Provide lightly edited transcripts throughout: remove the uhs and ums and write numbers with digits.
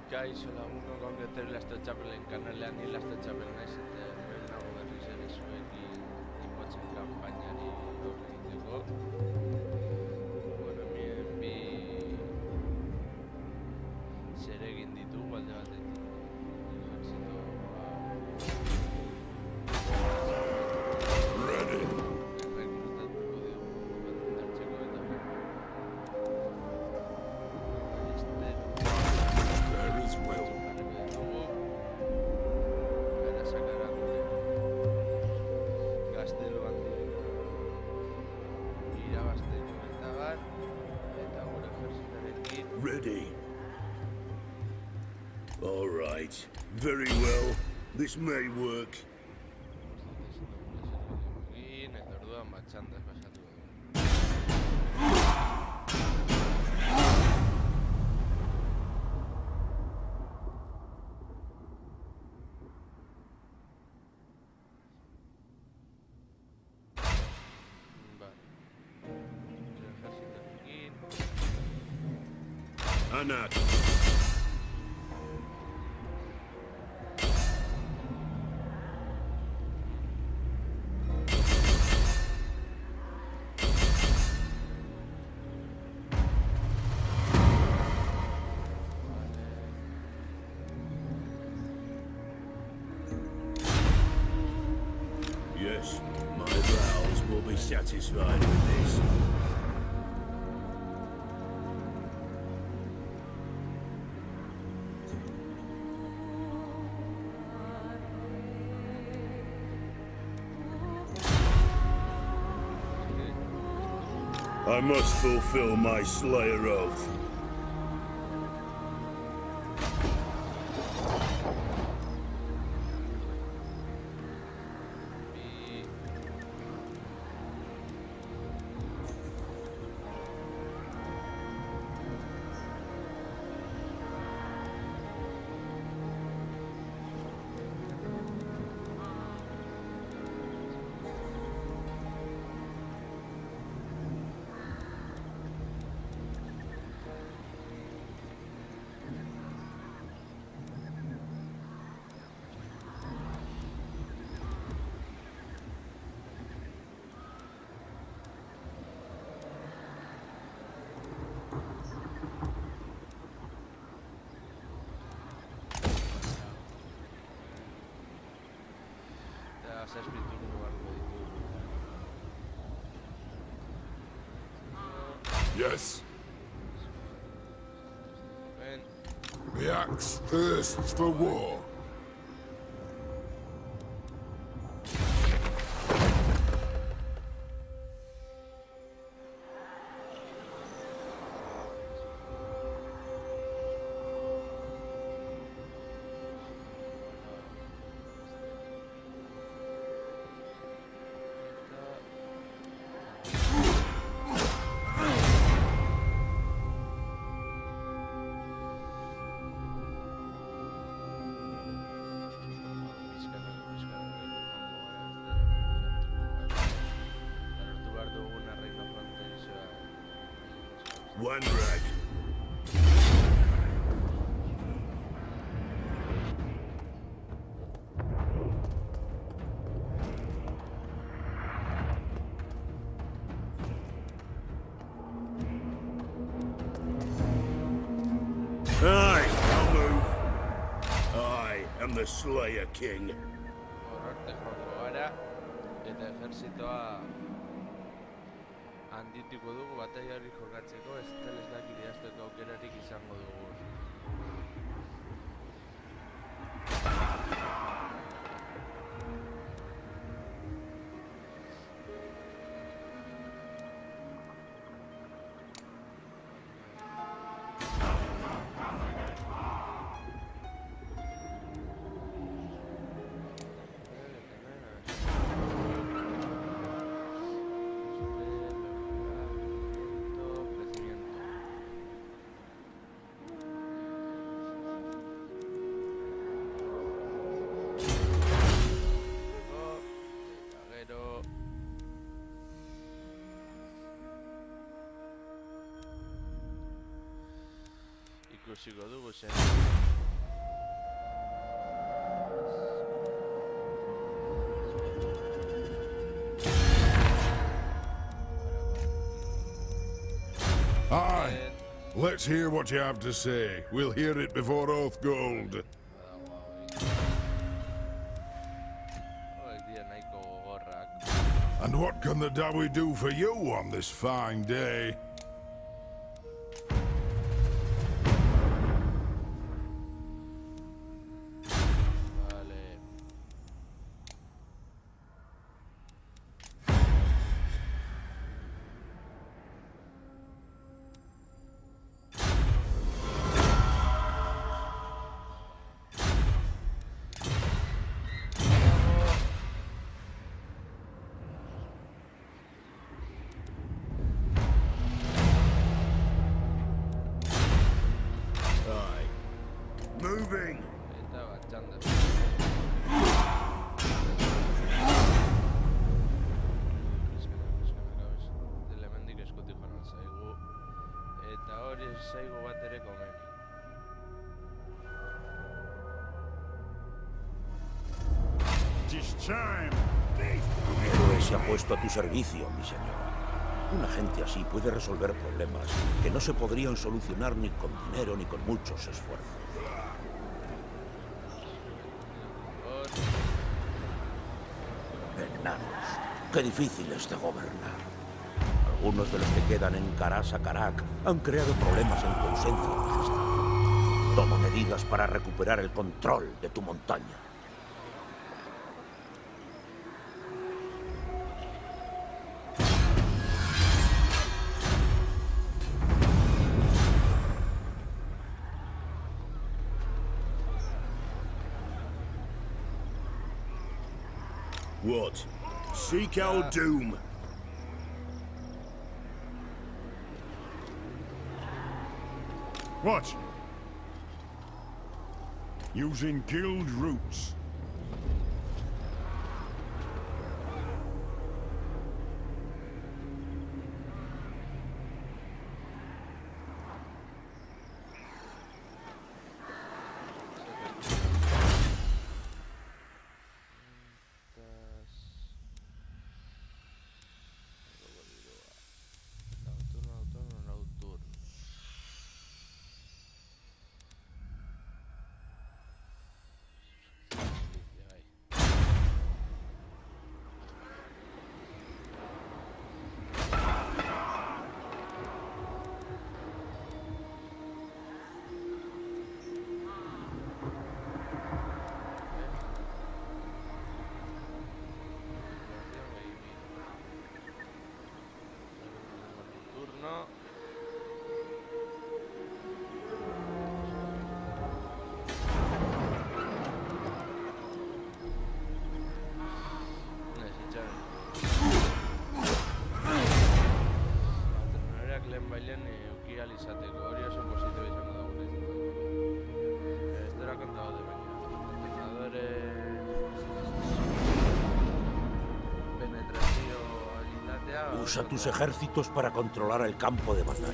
Kaixo lagunok, ongi etorri Lasto Txapelen kanalean, ni Lasto Txapel naiz eta hemen nago berriz ere zuekin imotzen kanpainari aurre egiteko. Bueno, hemen bi zeregin ditugu alde batetik. Ready. All right. Very well. This may work. Anat. Yes, my vows will be satisfied with this. I must fulfill my Slayer oath. Yes. The axe thirsts for war. One rag. Aye, I'll move. I am the Slayer King. Handituko dugu bataiari jokatzeko, ez talezdak ideazteko aukerarik izango dugu. ikusiko dugu zen. Let's hear what you have to say. We'll hear it before Oathgold. Hauek dira nahiko gogorrak. And what can the Dawi do for you on this fine day? Vale. Aye. Moving! Eta batxanda. Elemendik eskutik joan zaigu. Eta hori ez zaigu bat ere komeni. Tis time. Un héroe se ha puesto a tu servicio, mi señor. Un agente así puede resolver problemas que no se podrían solucionar ni con dinero ni con muchos esfuerzos. Enanos, qué difíciles de gobernar. Algunos de los que quedan en Karasa Karak han creado problemas en tu ausencia, Majestad. Toma medidas para recuperar el control de tu montaña. What? Seek our doom! What? Using guild routes. Nocturno. Bailen euki ahal izateko, hori oso positibo izango da gure. Esto era contado de baina. Penetrazio agilitatea... Usa tus ejércitos para controlar el campo de batalla.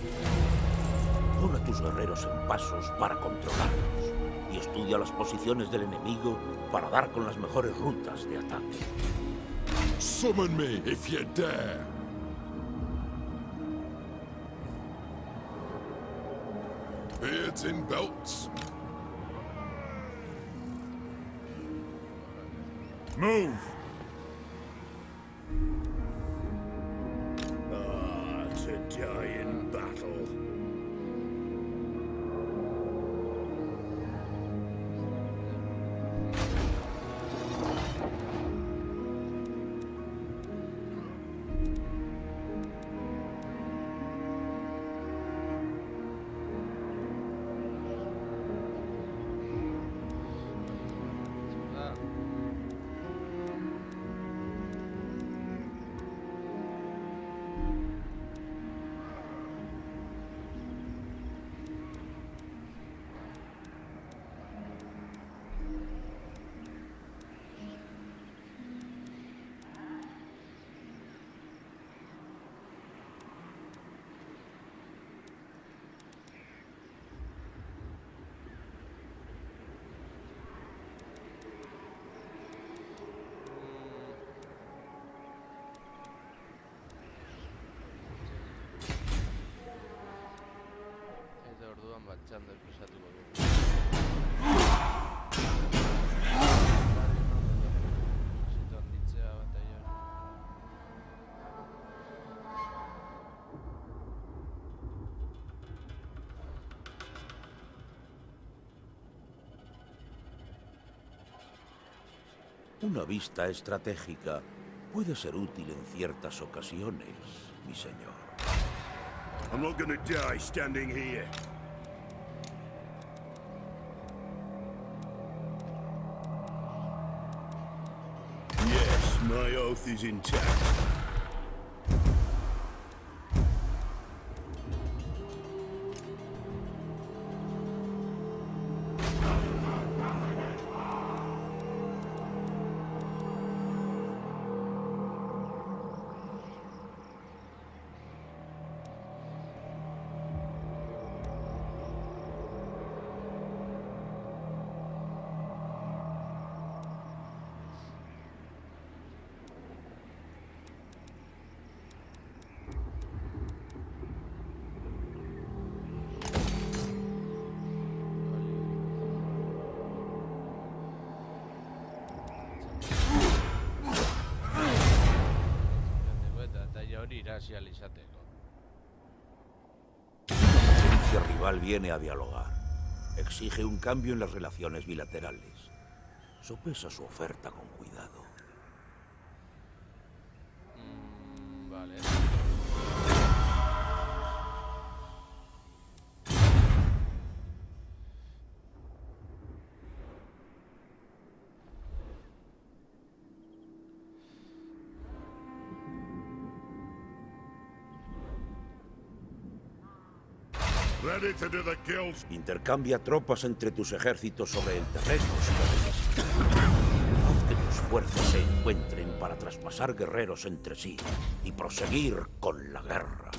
Pon a tus guerreros en pasos para controlarlos. Y estudia las posiciones del enemigo para dar con las mejores rutas de ataque. Summon me if you dare. Beards in belts. Move! Ah, to die in battle. Una vista estratégica puede ser útil en ciertas ocasiones, mi señor. I'm not gonna die standing here. Yes, my oath is intact. Irasi alizateko. La potencia rival viene a dialogar. Exige un cambio en las relaciones bilaterales. Sopesa su oferta con cuidado. Vale. Ready to do the kills. Intercambia tropas entre tus ejércitos sobre el terreno si lo necesitas. Haz que tus fuerzas se encuentren para traspasar guerreros entre sí y proseguir con la guerra.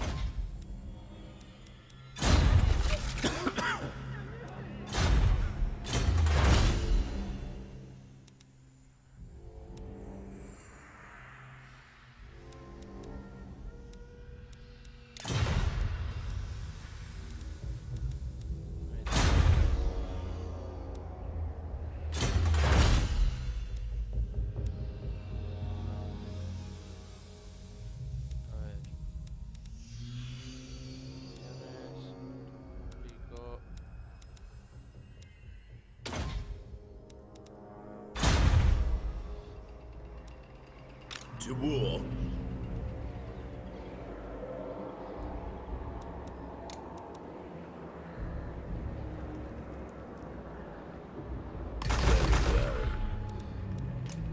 To war.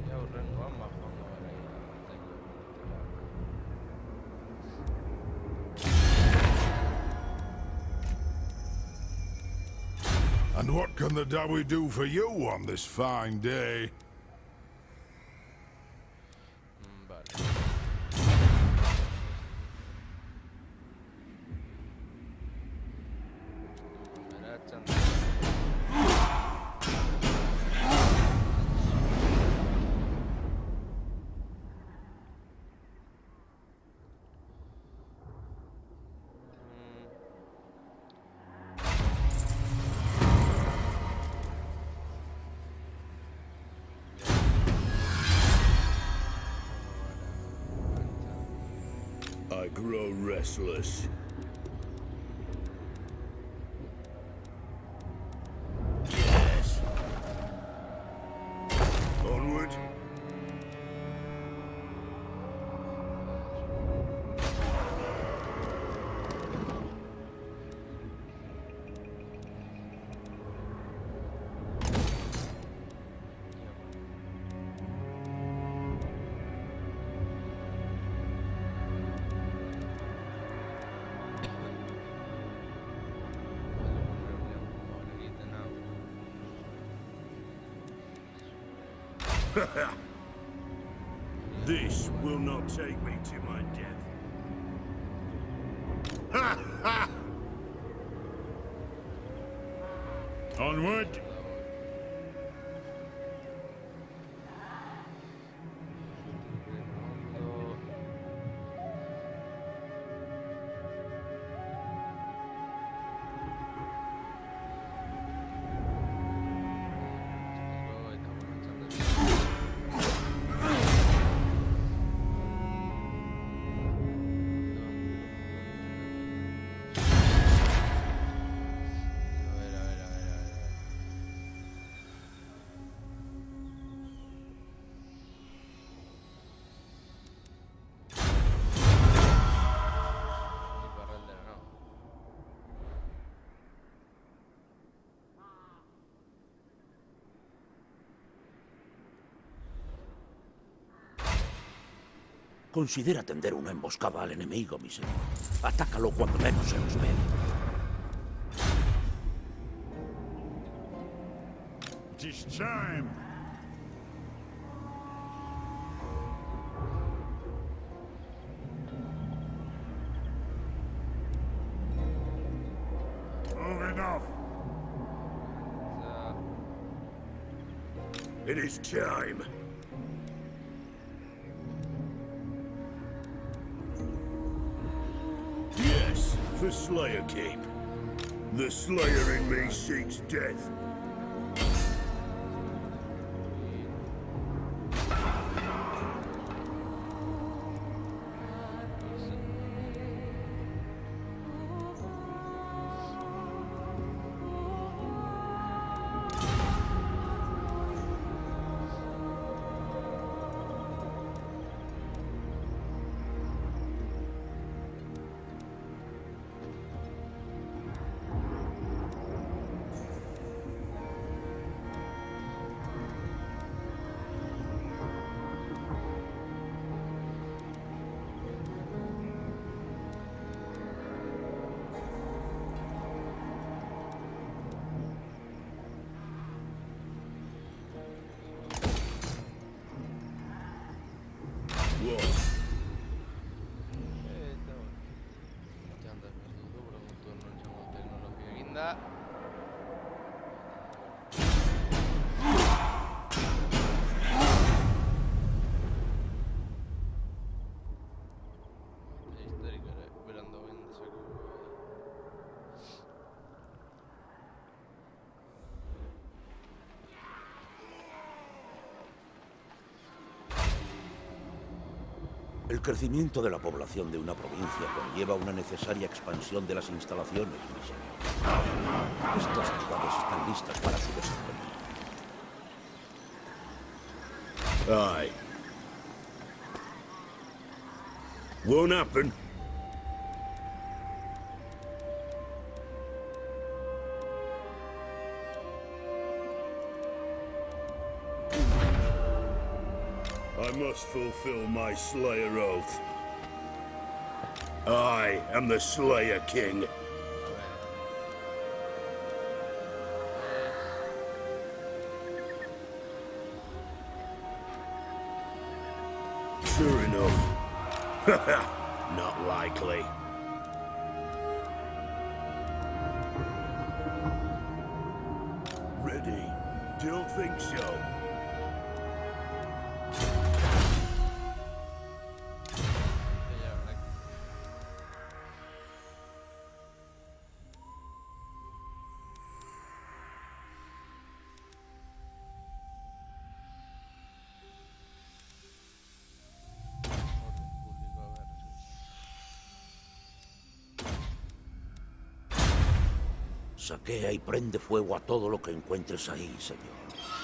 Ya horrengoan bajoango gara irabateko. And what can the Dawi do for you on this fine day? Vale. Verá, chanta. I grow restless. Yes. Onward. This will not take me to my death. Ha ha! Onward! Considera tender una emboscada al enemigo, mi señor. Atácalo cuando menos se lo espere. It is time. Moving off. It is time. Yes, for Slayer Keep. The Slayer in me seeks death. Txanda ez du, promotor non txango teknologia eginda. Historik ere, berando egin dezakegu. El crecimiento de la población de una provincia conlleva una necesaria expansión de las instalaciones, mi señor. Estas ciudades están listas para su desarrollo. Aye. Won't happen. I must fulfill my Slayer oath. I am the Slayer King. Sure enough. Not likely. Ready? Don't think so. Saquea y prende fuego a todo lo que encuentres ahí, señor.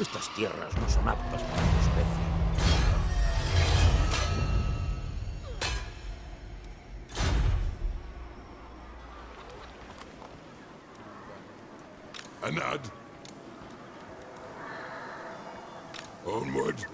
Estas tierras no son aptas para tu especie. Anad. Onward.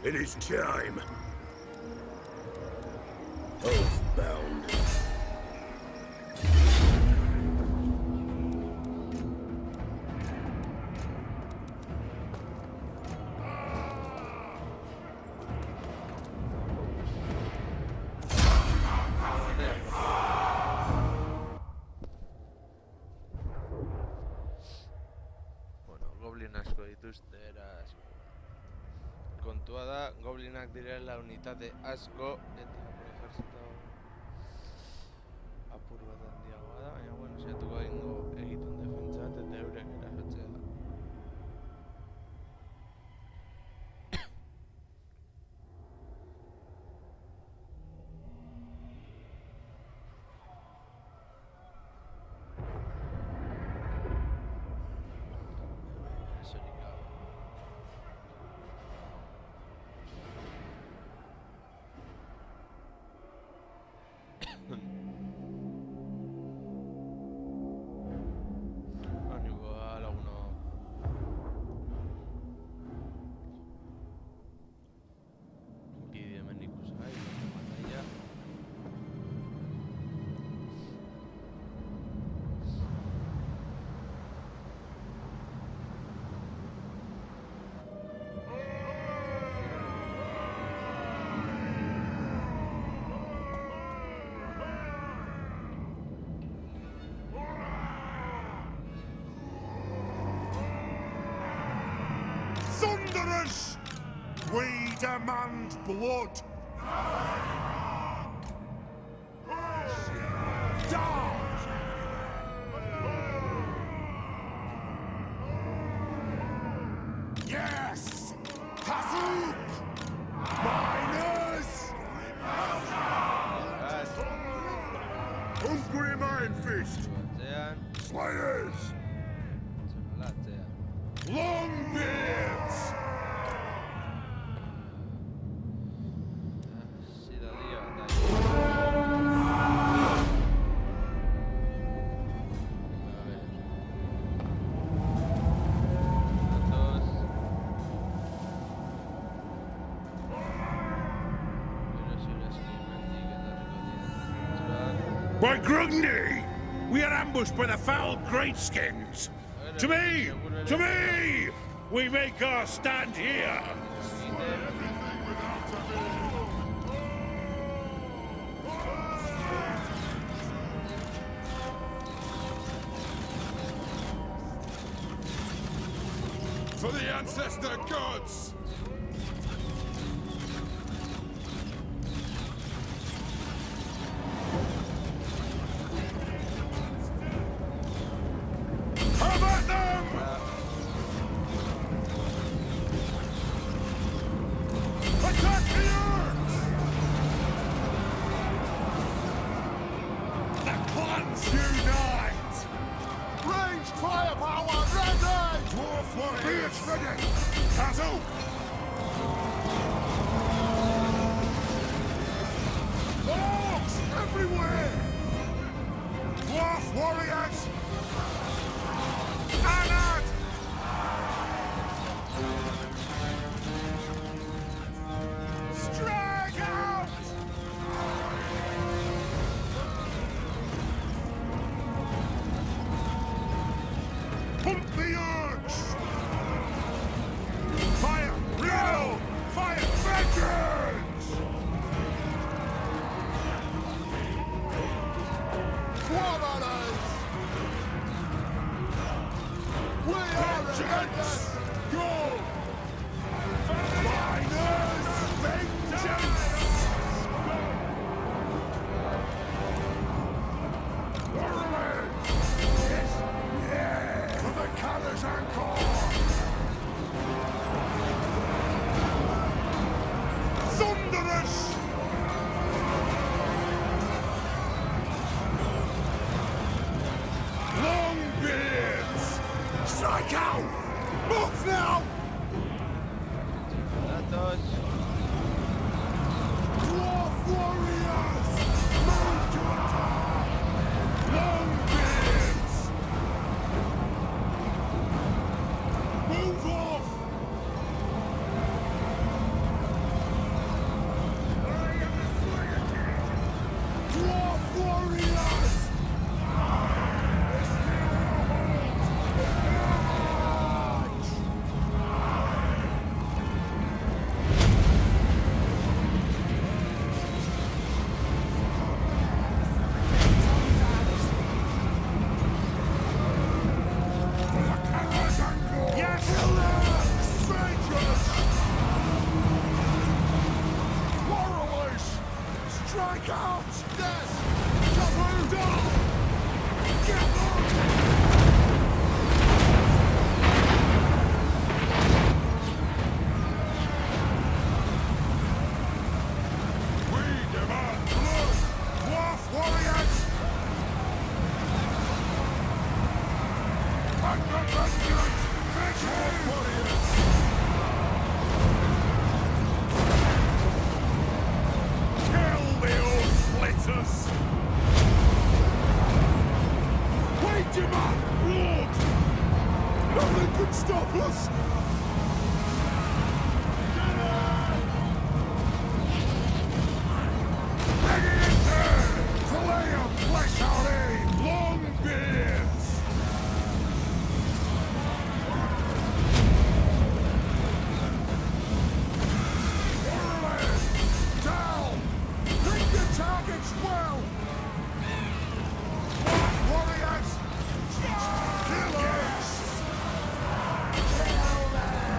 It is time. Oathbound. Bueno, goblin asko dituzte, eraz. Kontua da, goblinak direla unitate asko eta ejerzito apur bat handiagoa da, baina bueno, saiatuko egingo egiten defentzat eta eurek erasotzea da. Londoners! We demand blood! Yes! Hazook! Miners! Hungry Iron Fist! Batzean, Slayers! txokolatzean. Longbeards! Hasi da dio, eta... A ver... Datos... Erosioreski hemendik etorriko dira. By Grundy! We are ambushed by the foul Greatskins! To me! To me! We make our stand here! For the ancestor gods! Come at them! Attack the earth! The clans unite! Ranged firepower ready! Dwarf warriors ready! Kazoo! Orcs everywhere! Dwarf warriors! Anad! Strike out! Pump the urge! Fire! Reload! Fire! Vengeance! Forerunners! We are relentless! Go! Miners! Vengeance! Warriors! Yes! Yeah! For the Callous Anchor! Thunderous! Longbeards! Strike out! Move now! Datos... Dwarf warriors! Move to attack! Longbeards! Move off! Dwarf warriors! Yes! Strangers! Warriors! Strike out! Yes! Cover down! Get them! We demand blood! Dwarf warriors! Under vengeance! Dwarf warriors! Kill the old splitters! We demand blood! Nothing can stop us! Bring it in there! Fillet of flesh out here! Longbeards! Warriors! Down! Hit the targets well! Warriors! Killers! Kill them!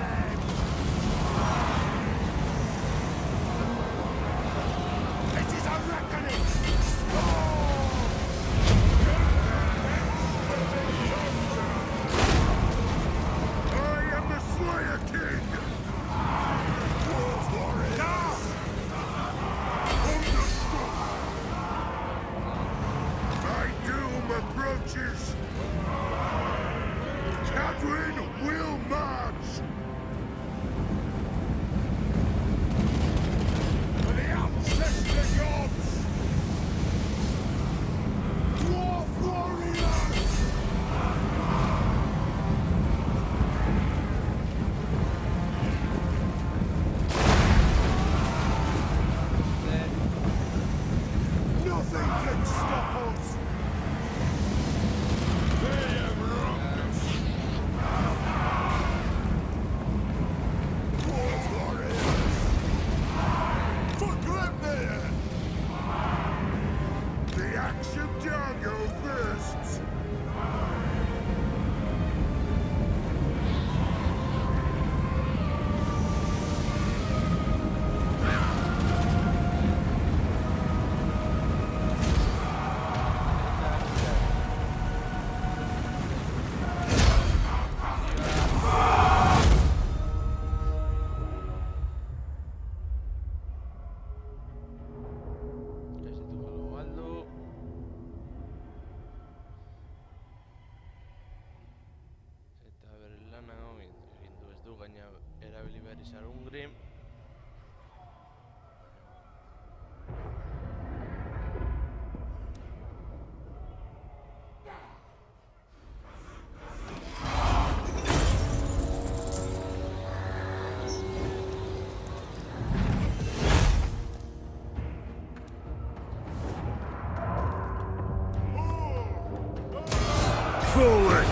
forward!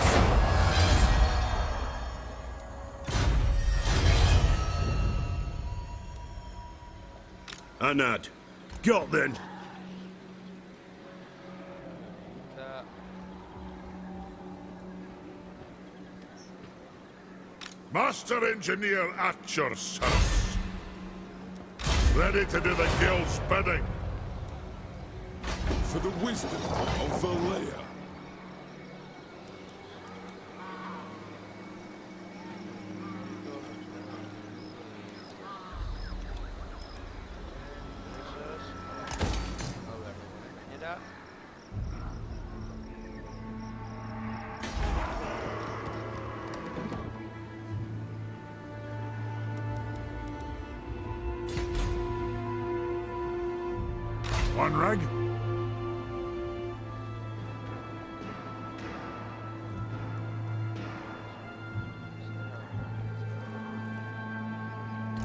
Anad, got then. Kita Master Engineer at your service. Ready to do the guild's bidding. For the wisdom of Valea. a ver, compañera. One rag?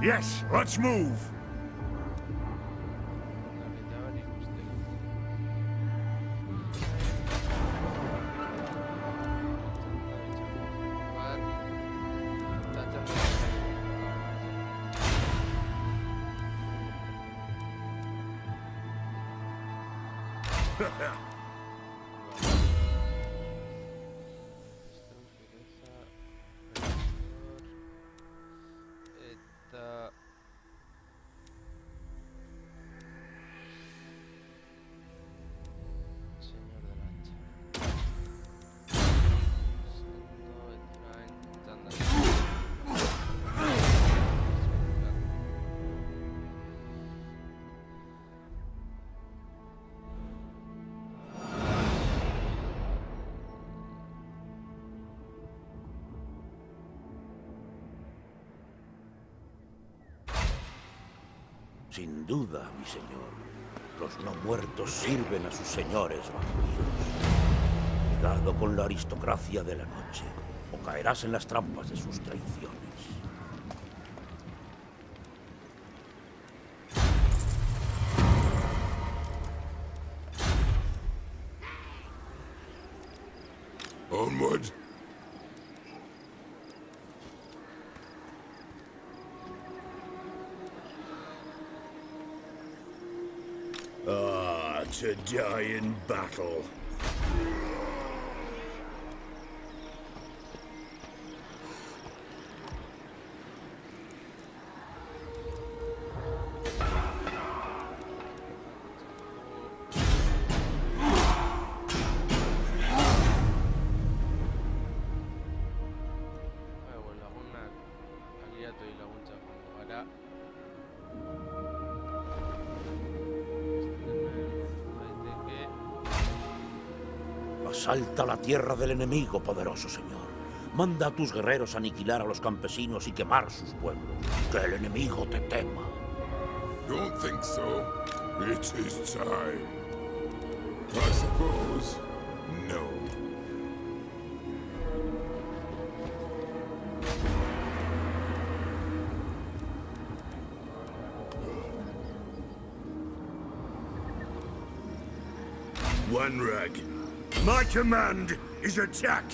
Yes, let's move. Capitán y usted. Juan, tacha. Eta... Señor del hacha. Sendo, Etrain, Tandar. Sin duda, mi señor, los no muertos sirven a sus señores vampiros. Cuidado con la aristocracia de la noche, o caerás en las trampas de sus traiciones. Onward. Ah, to die in battle. Lagunak aliatu y laguntza joango gara. Daiteke Asalta la tierra del enemigo, poderoso señor. Manda a tus guerreros aniquilar a los campesinos y quemar sus pueblos. Que el enemigo te tema. Don't think so. It is time. I suppose. No. One rag. My command is attack.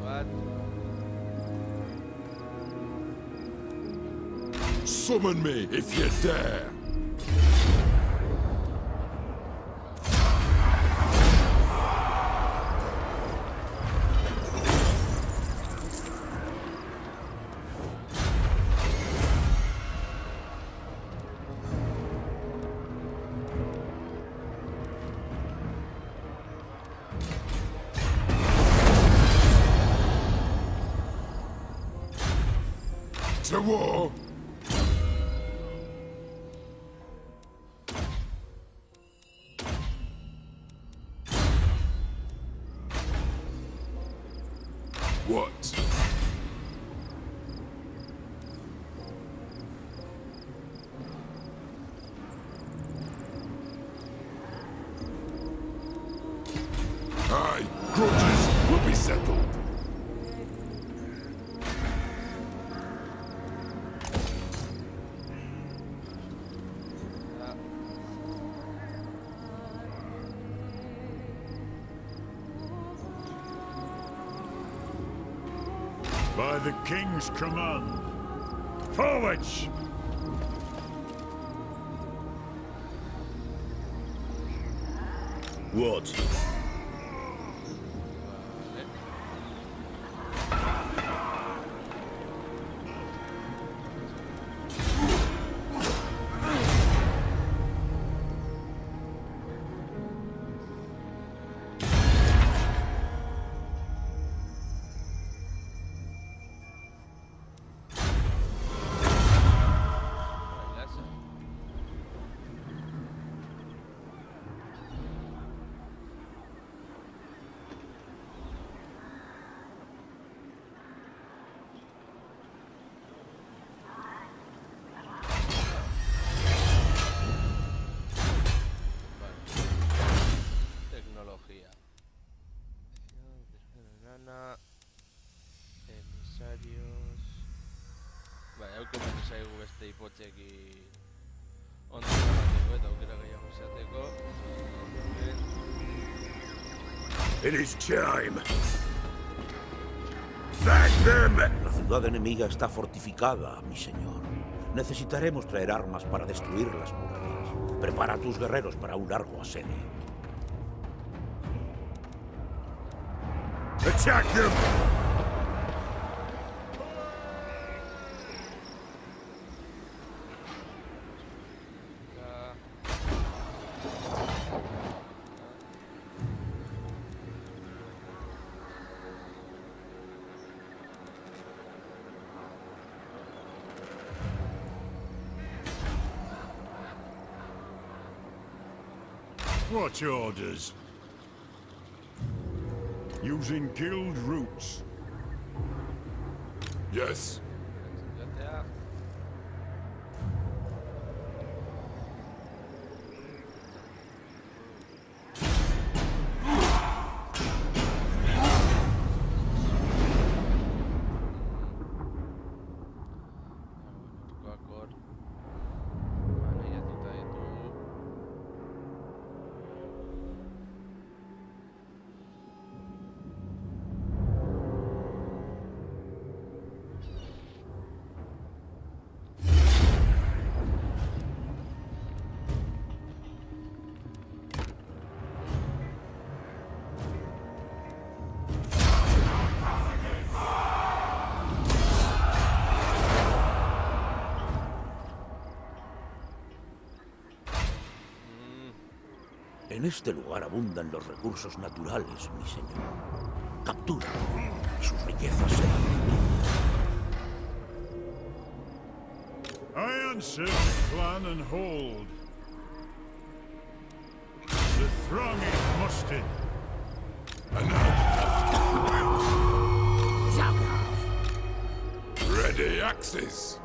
bat. Summon me if you dare. To war. What? Aye, grudges will be settled. By the king's command. Forwards! What? Tecnología. Emisarios. Bai, hau komeni zaigu beste ipotxeki ondo bateko eta aukera gehiago izateko. It is time. Thank them! La ciudad enemiga está fortificada, mi señor. Necesitaremos traer armas para destruir las murallas. Prepara a tus guerreros para un largo asedio. Attack them! What orders? Using guild routes. Yes. Jatea. Orkoakor. Maneiatuta ditugu. En este lugar abundan los recursos naturales, mi señor. Captura y sus bellezas serán I answer the plan and hold. The throng is mustered. Ready axes.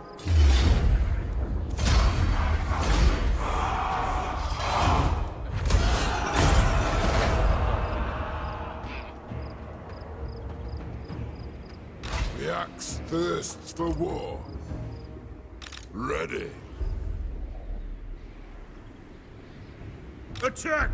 The axe thirsts for war. Ready. Attack!